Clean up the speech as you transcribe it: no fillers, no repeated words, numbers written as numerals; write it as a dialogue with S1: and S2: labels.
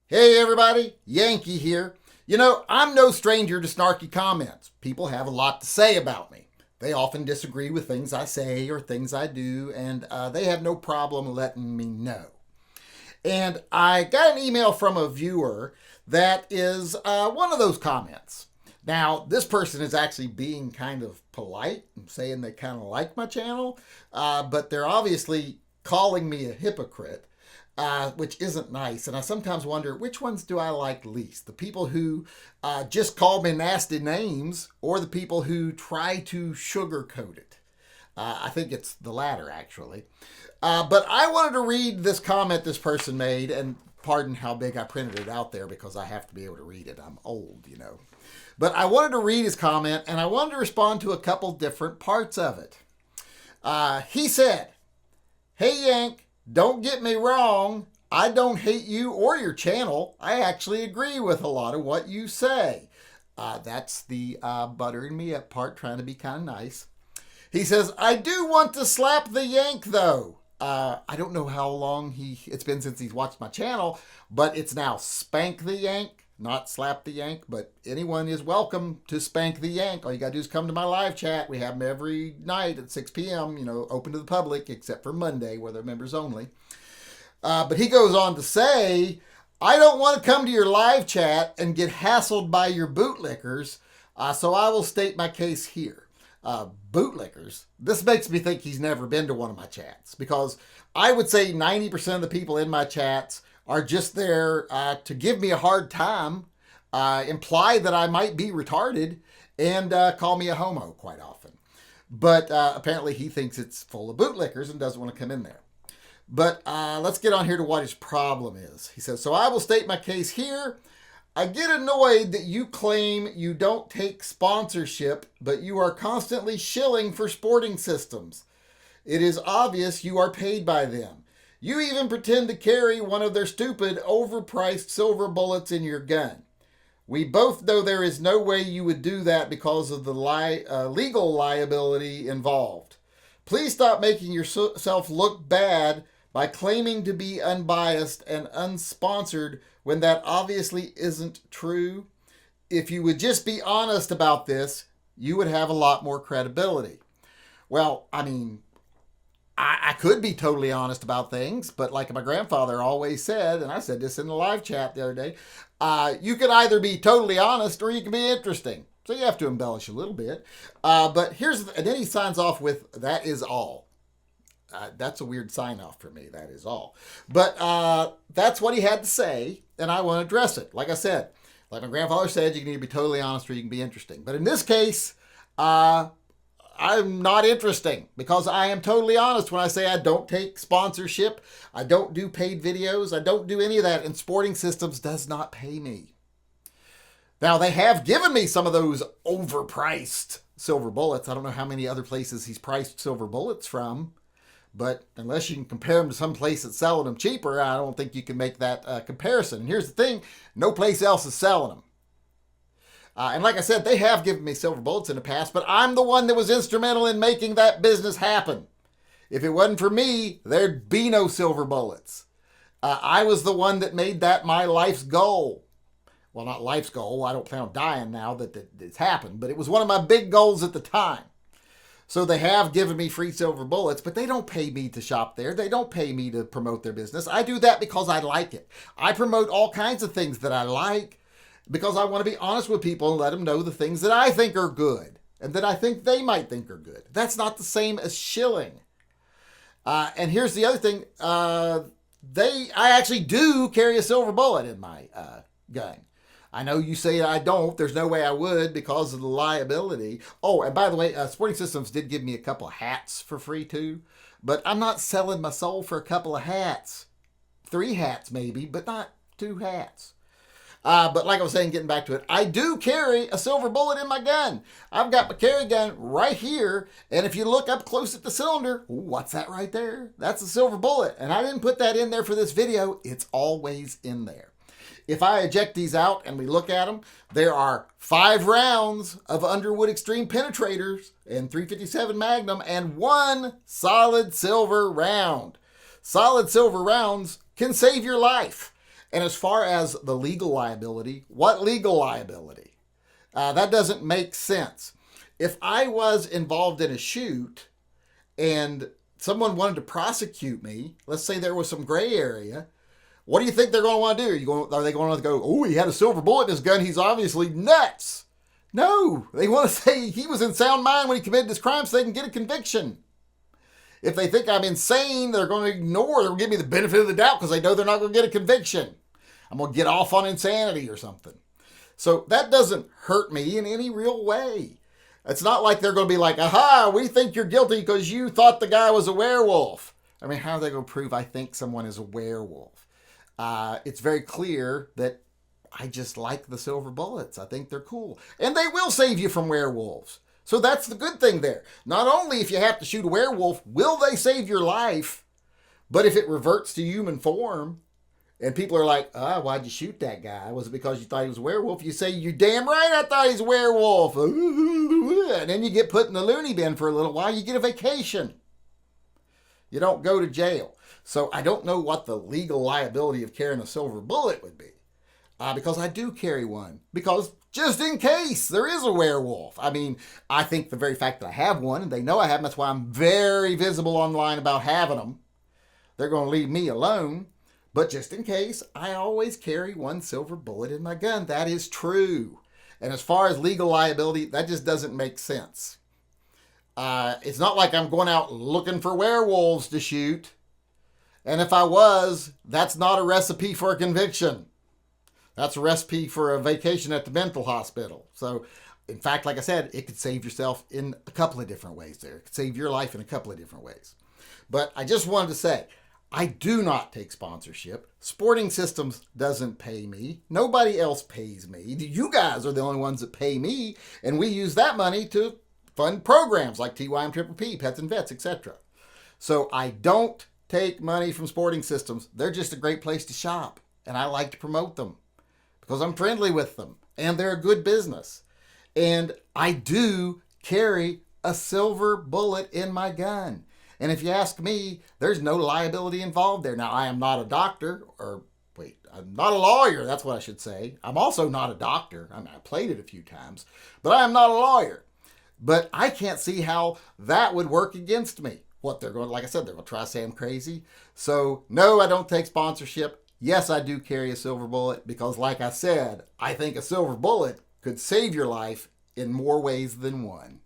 S1: Hey everybody, Yankee here. You know, I'm no stranger to snarky comments. People have a lot to say about me. They often disagree with things I say or things I do, and they have no problem letting me know. And I got an email from a viewer that is one of those comments. Now, this person is actually being kind of polite and saying they kind of like my channel, but they're obviously calling me a hypocrite. Which isn't nice. And I sometimes wonder, which ones do I like least? The people who just call me nasty names, or the people who try to sugarcoat it? I think it's the latter, actually. But I wanted to read this comment this person made, and pardon how big I printed it out there because I have to be able to read it. I'm old, you know. But I wanted to read his comment, and I wanted to respond to a couple different parts of it. He said, "Hey, Yank, don't get me wrong. I don't hate you or your channel. I actually agree with a lot of what you say." That's the buttering me up part, trying to be kind of nice. He says, "I do want to slap the Yank, though." I don't know how long it's been since he's watched my channel, but it's now spank the Yank, not slap the Yank. But anyone is welcome to spank the Yank. All you got to do is come to my live chat. We have them every night at 6 p.m., open to the public, except for Monday, where they're members only. But he goes on to say, "I don't want to come to your live chat and get hassled by your bootlickers, so I will state my case here." Bootlickers? This makes me think he's never been to one of my chats, because I would say 90% of the people in my chats are just there to give me a hard time, imply that I might be retarded, and call me a homo quite often. But apparently he thinks it's full of bootlickers and doesn't want to come in there. But let's get on here to what his problem is. He says, "So I will state my case here. I get annoyed that you claim you don't take sponsorship, but you are constantly shilling for sporting systems. It is obvious you are paid by them. You even pretend to carry one of their stupid, overpriced silver bullets in your gun. We both know there is no way you would do that because of the legal liability involved. Please stop making yourself look bad by claiming to be unbiased and unsponsored when that obviously isn't true. If you would just be honest about this, you would have a lot more credibility." Well, I mean, I could be totally honest about things, but like my grandfather always said, and I said this in the live chat the other day, you can either be totally honest or you can be interesting. So you have to embellish a little bit. But and then he signs off with, "That is all." That's a weird sign off for me. That is all. But that's what he had to say, and I want to address it. Like I said, like my grandfather said, you can either be totally honest or you can be interesting. But in this case, I'm not interesting, because I am totally honest when I say I don't take sponsorship. I don't do paid videos. I don't do any of that. And Sporting Systems does not pay me. Now, they have given me some of those overpriced silver bullets. I don't know how many other places he's priced silver bullets from. But unless you can compare them to some place that's selling them cheaper, I don't think you can make that comparison. And here's the thing, no place else is selling them. And like I said, they have given me silver bullets in the past, but I'm the one that was instrumental in making that business happen. If it wasn't for me, there'd be no silver bullets. I was the one that made that my life's goal. Well, not life's goal. I don't plan on dying now that it's happened, but it was one of my big goals at the time. So they have given me free silver bullets, but they don't pay me to shop there. They don't pay me to promote their business. I do that because I like it. I promote all kinds of things that I like because I want to be honest with people and let them know the things that I think are good and that I think they might think are good. That's not the same as shilling. And here's the other thing. I actually do carry a silver bullet in my gun. I know you say I don't. There's no way I would because of the liability. Oh, and by the way, Sporting Systems did give me a couple of hats for free too. But I'm not selling my soul for a couple of hats. 3 hats maybe, but not 2 hats. But like I was saying, getting back to it, I do carry a silver bullet in my gun. I've got my carry gun right here. And if you look up close at the cylinder, what's that right there? That's a silver bullet. And I didn't put that in there for this video. It's always in there. If I eject these out and we look at them, there are 5 rounds of Underwood Extreme Penetrators and 357 Magnum and 1 solid silver round. Solid silver rounds can save your life. And as far as the legal liability, what legal liability? That doesn't make sense. If I was involved in a shoot and someone wanted to prosecute me, let's say there was some gray area, what do you think they're going to want to do? Are they going to go, oh, he had a silver bullet in his gun, he's obviously nuts? No, they want to say he was in sound mind when he committed this crime so they can get a conviction. If they think I'm insane, they're going to ignore, they'll give me the benefit of the doubt because they know they're not going to get a conviction. I'm going to get off on insanity or something. So that doesn't hurt me in any real way. It's not like they're going to be like, aha, we think you're guilty because you thought the guy was a werewolf. I mean, how are they going to prove I think someone is a werewolf? It's very clear that I just like the silver bullets. I think they're cool. And they will save you from werewolves. So that's the good thing there. Not only if you have to shoot a werewolf, will they save your life, but if it reverts to human form, and people are like, why'd you shoot that guy? Was it because you thought he was a werewolf? You say, you're damn right I thought he's a werewolf. And then you get put in the loony bin for a little while. You get a vacation. You don't go to jail. So I don't know what the legal liability of carrying a silver bullet would be. Because I do carry one. Because just in case there is a werewolf. I mean, I think the very fact that I have one, and they know I have them, that's why I'm very visible online about having them. They're going to leave me alone. But just in case, I always carry one silver bullet in my gun. That is true. And as far as legal liability, that just doesn't make sense. It's not like I'm going out looking for werewolves to shoot. And if I was, that's not a recipe for a conviction. That's a recipe for a vacation at the mental hospital. So, in fact, like I said, it could save yourself in a couple of different ways there. It could save your life in a couple of different ways. But I just wanted to say, I do not take sponsorship. Sporting Systems doesn't pay me. Nobody else pays me. You guys are the only ones that pay me, and we use that money to fund programs like TYMP, Pets and Vets, etc. So I don't take money from Sporting Systems. They're just a great place to shop, and I like to promote them because I'm friendly with them, and they're a good business. And I do carry a silver bullet in my gun. And if you ask me, there's no liability involved there. Now, I am not a doctor, I'm not a lawyer, that's what I should say. I'm also not a doctor. I mean, I played it a few times, but I am not a lawyer. But I can't see how that would work against me. Like I said, they're going to try to say I'm crazy. So, no, I don't take sponsorship. Yes, I do carry a silver bullet because, like I said, I think a silver bullet could save your life in more ways than one.